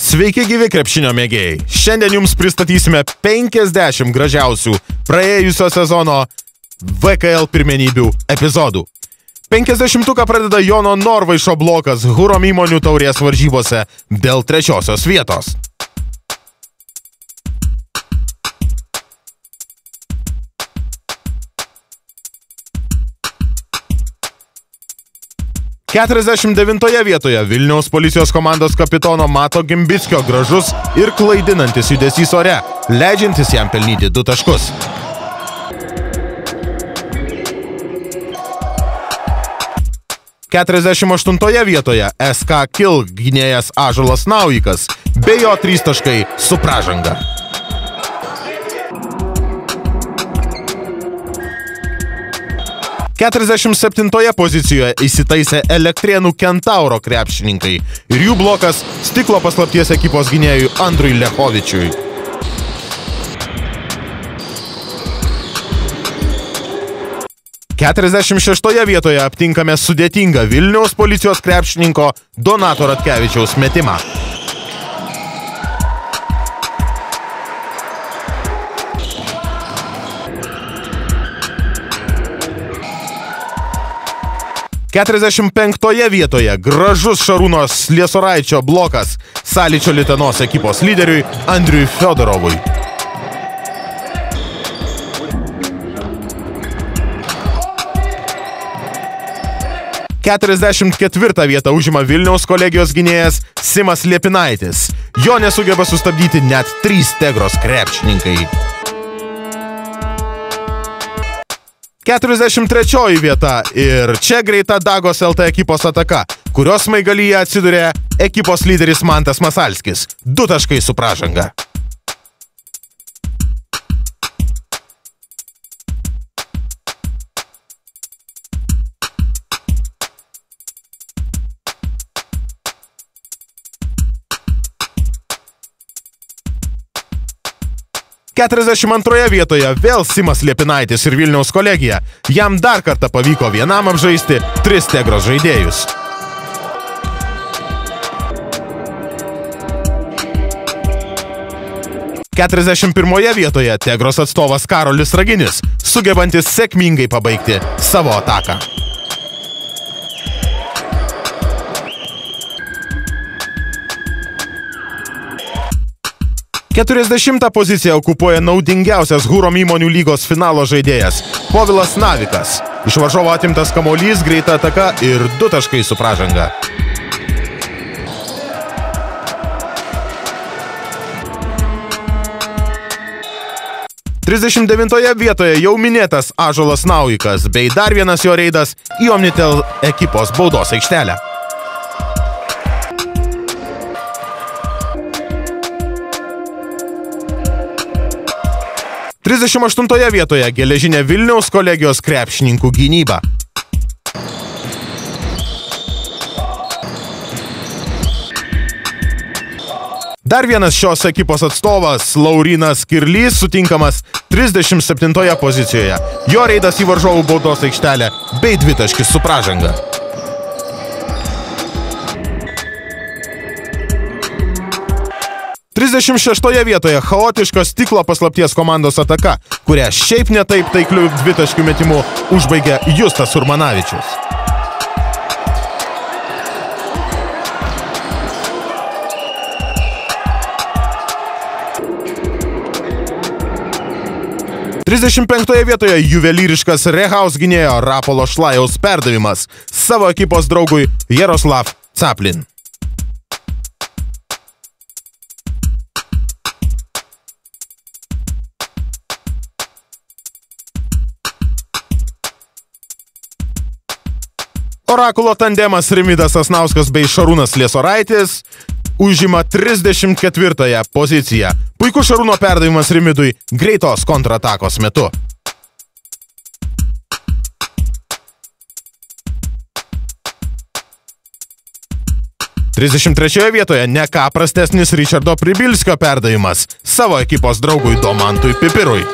Sveiki gyvi krepšinio mėgėjai. Šiandien jums pristatysime 50 gražiausių praėjusio sezono VKL pirmenybių epizodų. 50-uką pradeda Jono Norvaišo blokas Hurom įmonių taurės varžybose dėl 3-osios vietos. ...49 vietoje Vilniaus policijos komandos kapitono Mato Gimbickio gražus ir klaidinantis judesys ore, leidžiantis jam pelnyti 2 taškus. ...48 vietoje SK Kil gynėjas Ąžuolas Naujikas, bei jo 3 taškai su pražanga. ...47 pozicijoje įsitaisė Elektrėnų Kentauro krepšininkai ir jų blokas Stiklo paslapties ekipos gynėjui Andrui Lechovičiui. ...46 vietoje aptinkame sudėtingą Vilniaus policijos krepšininko Donato Ratkevičiaus metimą. ...45 vietoje gražus Šarūno Sliesoraičio blokas Sąlyčio Litenos ekipos lyderiui Andriui Fiodorovui. ...44 vietą užima Vilniaus kolegijos gynėjas Simas Liepinaitis. Jo nesugeba sustabdyti net 3 Tegros krepšininkai. 43 vieta ir čia greita Dagos LT ekipos ataka, kurios smaigalyje atsidūrė ekipos lyderis Mantas Masalskis. 2 taškai su pražanga. ...42 vietoje vėl Simas Liepinaitis ir Vilniaus kolegija. Jam dar kartą pavyko vienam apžaisti 3 Tegros žaidėjus. ...41 vietoje Tegros atstovas Karolis Raginis, sugebantis sėkmingai pabaigti savo ataką. ...40 poziciją okupuoja naudingiausias Hurom įmonių lygos finalo žaidėjas Povilas Navikas. Iš varžovo atimtas kamuolys, greita ataka ir 2 taškai su pražanga. ...39 vietoje jau minėtas Ąžuolas Naujikas, bei dar vienas jo reidas į Omnitel ekipos baudos aikštelę. 38 vietoje geležinė Vilniaus kolegijos krepšininkų gynyba. Dar vienas šios ekipos atstovas, Laurynas Kirlys, sutinkamas 37 pozicijoje. Jo reidas į varžovų baudos aikštelę bei 2 taškis su pražanga. 36 vietoje chaotiškos Stiklo paslapties komandos ataka, kurią šiaip netaip taikliu 2 taškių metimu užbaigė Justas Urmanavičius. ...35 vietoje juvelyriškas Rehaus gynėjo Rapolo Šlajaus perdavimas savo ekipos draugui Jaroslav Caplin. Orakulo tandemas Rimvydas Sasnauskas bei Šarūnas Sliesoraitis užima 34 poziciją. Puikus Šarūno perdavimas Rimvydui greitos kontratakos metu. ...33 vietoje ne ką prastesnis Ričardo Pribilskio perdavimas savo ekipos draugui Domantui Pipirui.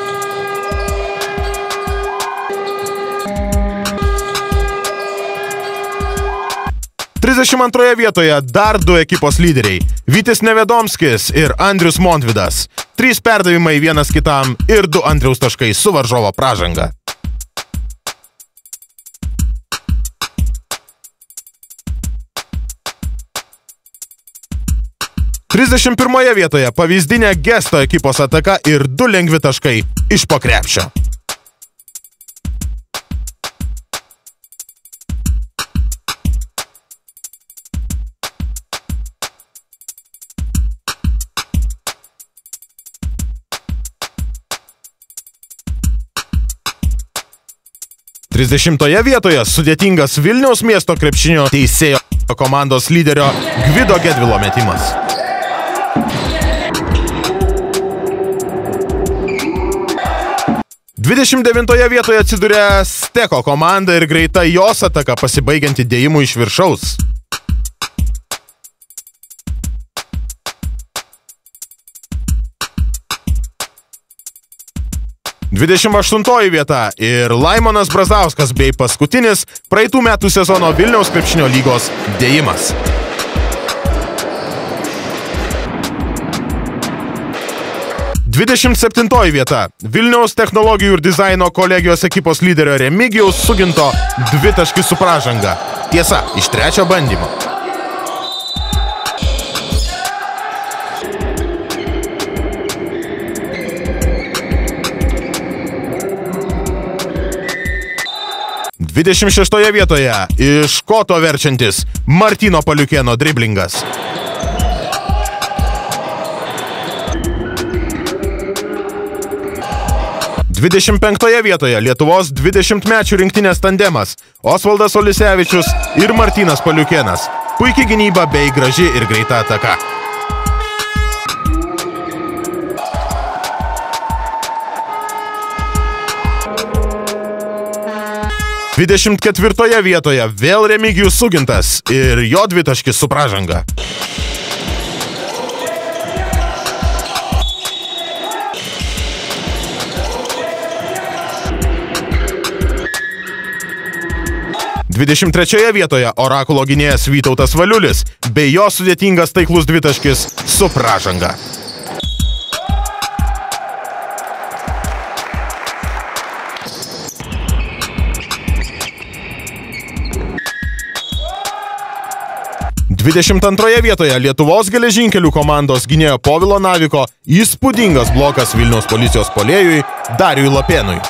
32 vietoje dar du ekipos lyderiai – Vytis Nevedomskis ir Andrius Montvidas. 3 perdavimai vienas kitam ir 2 Andriaus taškai su varžovo pražanga. Trisdešimtoje vietoje pavyzdinė Gesto ekipos ataka ir 2 lengvi taškai iš po krepšio. Trisdešimtoje vietoje sudėtingas Vilniaus miesto krepšinio teisėjo komandos lyderio Gvido Gedvilo metimas. 29 vietoje atsiduria Steko komanda ir greita jos ataka pasibaigianti dėjimu iš viršaus. Dvidešimt 8 vieta ir Laimonas Brazauskas bei paskutinis praeitų metų sezono Vilniaus krepšinio lygos dėjimas. 27 vieta Vilniaus technologijų ir dizaino kolegijos ekipos lyderio Remigijaus Suginto 2 taškai su pražanga. Tiesa, iš 3 bandymo. Dvidešimt 6 vietoje iš koto verčiantis Martyno Paliukėno driblingas. 25 vietoje Lietuvos 20-mečių rinktinės tandemas Osvaldas Olisevičius ir Martynas Paliukėnas. Puikiai gynyba bei graži ir greita ataka. Dvidešimt 4 vietoje vėl Remigijus Sugintas ir jo 2 taškis su pražanga. Dvidešimt 3 vietoje Orakulo gynėjas Vytautas Valiulis bei jo sudėtingas taiklus 2 taškis su pražanga. Dvidešimt 2 vietoje Lietuvos geležinkelių komandos gynėjo Povilo Naviko įspūdingas blokas Vilniaus policijos puolėjui Dariui Lapėnui.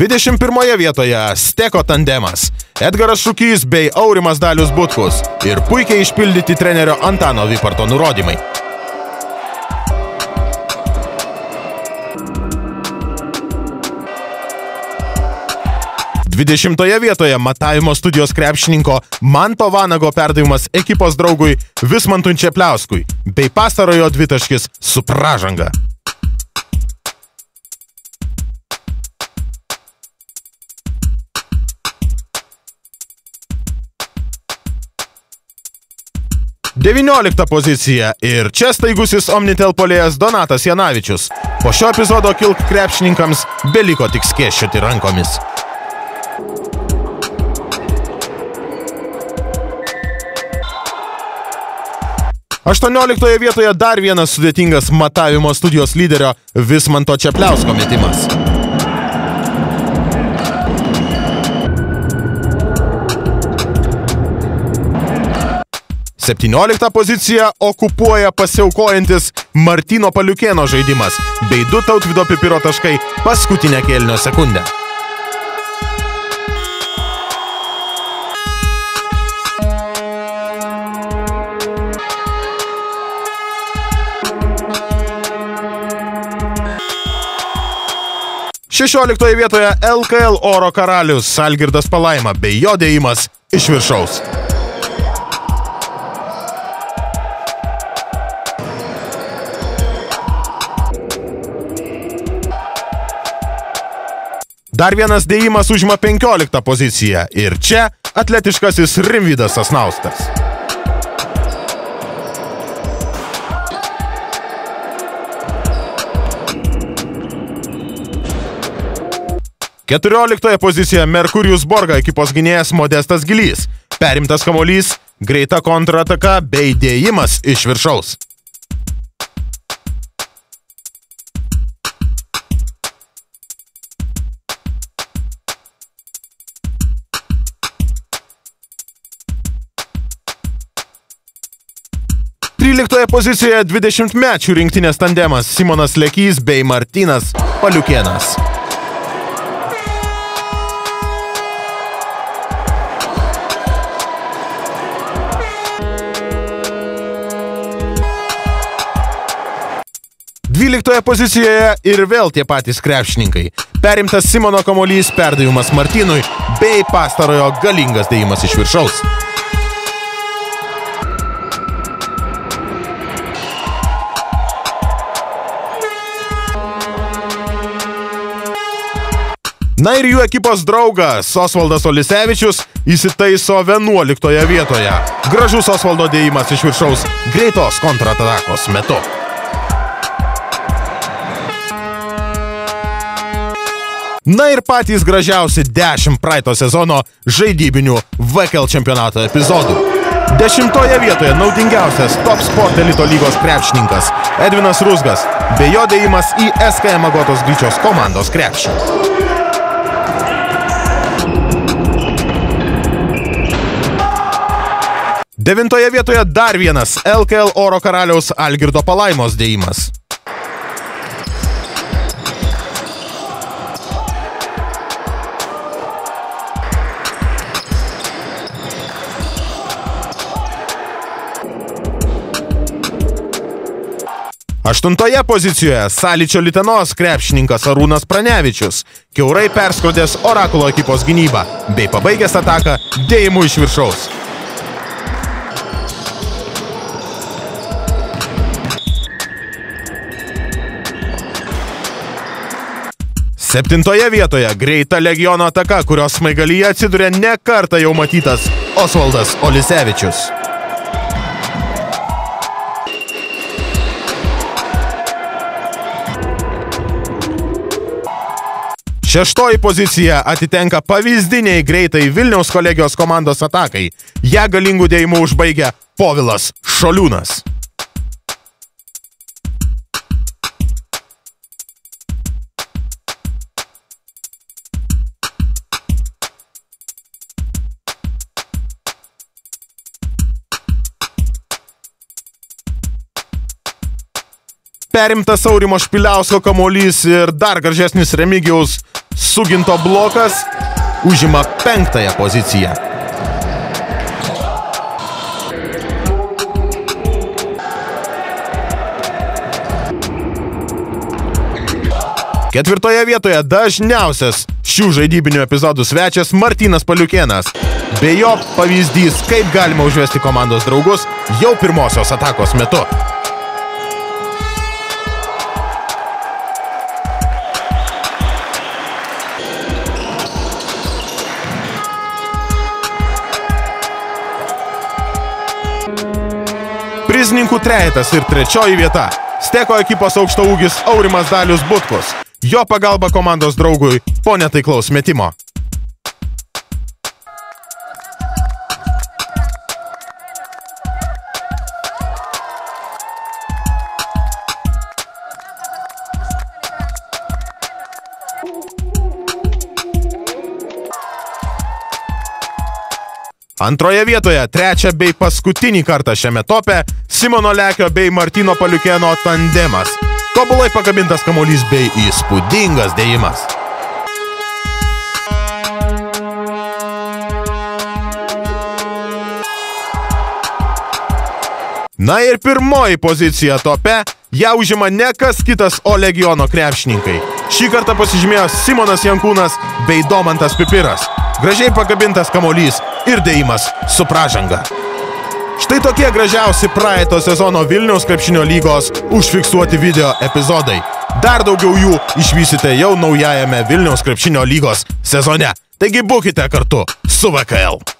21 vietoje Steko tandemas Edgaras Šukys bei Aurimas Dalius Butkus ir puikiai išpildyti trenerio Antano Viparto nurodymai. Dvidešimtoje vietoje matavimo studijos krepšininko Manto Vanago perdavimas ekipos draugui Vismantui Čepliauskui bei pastarojo 2 taškis su pražanga. Devyniolikta pozicija ir čia staigusis Omnitel puolėjas Donatas Janavičius. Po šio epizodo Kilk krepšininkams beliko tik skėsčioti rankomis. Aštuonioliktoje vietoje dar vienas sudėtingas matavimo studijos lyderio Vismanto Čepliausko metimas. 17 poziciją okupuoja pasiaukojantis Martyno Paliukėno žaidimas bei 2 Tautvydo Pipiro taškai paskutinę kėlinio sekundę. Šešioliktoje vietoje LKL oro karalius Algirdas Palaima bei jo dėjimas iš viršaus. Dar vienas dėjimas užima 15 poziciją ir čia atletiškasis Rimvydas Sasnauskas. 14 pozicijoje Merkurijus Borga ekipos gynėjas Modestas Gilys. Perimtas kamuolys, greita kontrataka bei dėjimas iš viršaus. Tryliktoje pozicijoje 20-mečių rinktinės tandemas Simonas Lekys bei Martynas Paliukėnas. Dvyliktoje pozicijoje ir vėl tie patys krepšininkai. Perimtas Simono kamuolys, perdavimas Martynui bei pastarojo galingas dėjimas iš viršaus. Na ir jų ekipos draugas Osvaldas Olisevičius įsitaiso 11 vietoje. Gražus Osvaldo dėjimas iš viršaus greitos kontratakos metu. Na ir patys gražiausi 10 praeito sezono žaidybinių VKL čempionato epizodų. 10 vietoje naudingiausias Top Sport elito lygos krepšininkas Edvinas Ruzgas bei jo dėjimas į SKM Agotos Gryčios komandos krepšį. 9 vietoje dar vienas LKL oro karaliaus Algirdo Palaimos dėjimas. Aštuntoje pozicijoje Sąlyčio Lytenos krepšininkas Arūnas Pranevičius, kiaurai perskrodęs Orakulo ekipos gynybą bei pabaigęs ataką dėjimu iš viršaus. 7 vietoje greita Legiono ataka, kurios smaigalyje atsiduria ne kartą jau matytas Osvaldas Olisevičius. 6 pozicija atitenka pavyzdiniai greitai Vilniaus kolegijos komandos atakai. Ją galingų dėjimų užbaigia Povilas Šoliūnas. Perimtas Aurimo Špiliausko kamuolys ir dar gražesnis Remigijaus Suginto blokas užima 5 poziciją. Ketvirtoje vietoje dažniausias šių žaidybinių epizodų svečias Martynas Paliukėnas. Be jo pavyzdys, kaip galima užvesti komandos draugus jau pirmosios atakos metu. Prizininkų trejetas ir 3 vieta. Steko ekipos aukštaūgis Aurimas Dalius Butkus. Jo pagalba komandos draugui po netaiklaus metimo. Antroje vietoje, 3 bei paskutinį kartą šiame tope, Simono Lekio bei Martyno Paliukėno tandemas. Tobulai pakabintas kamuolys bei įspūdingas dėjimas. Na ir pirmoji pozicija tope, ją užima ne kas kitas, o Legiono krepšininkai. Šį kartą pasižymėjo Simonas Jankūnas bei Domantas Pipiras. Gražiai pakabintas kamuolys ir dėjimas su pražanga. Štai tokie gražiausi praeito sezono Vilniaus krepšinio lygos užfiksuoti video epizodai. Dar daugiau jų išvysite jau naujajame Vilniaus krepšinio lygos sezone. Taigi būkite kartu su VKL.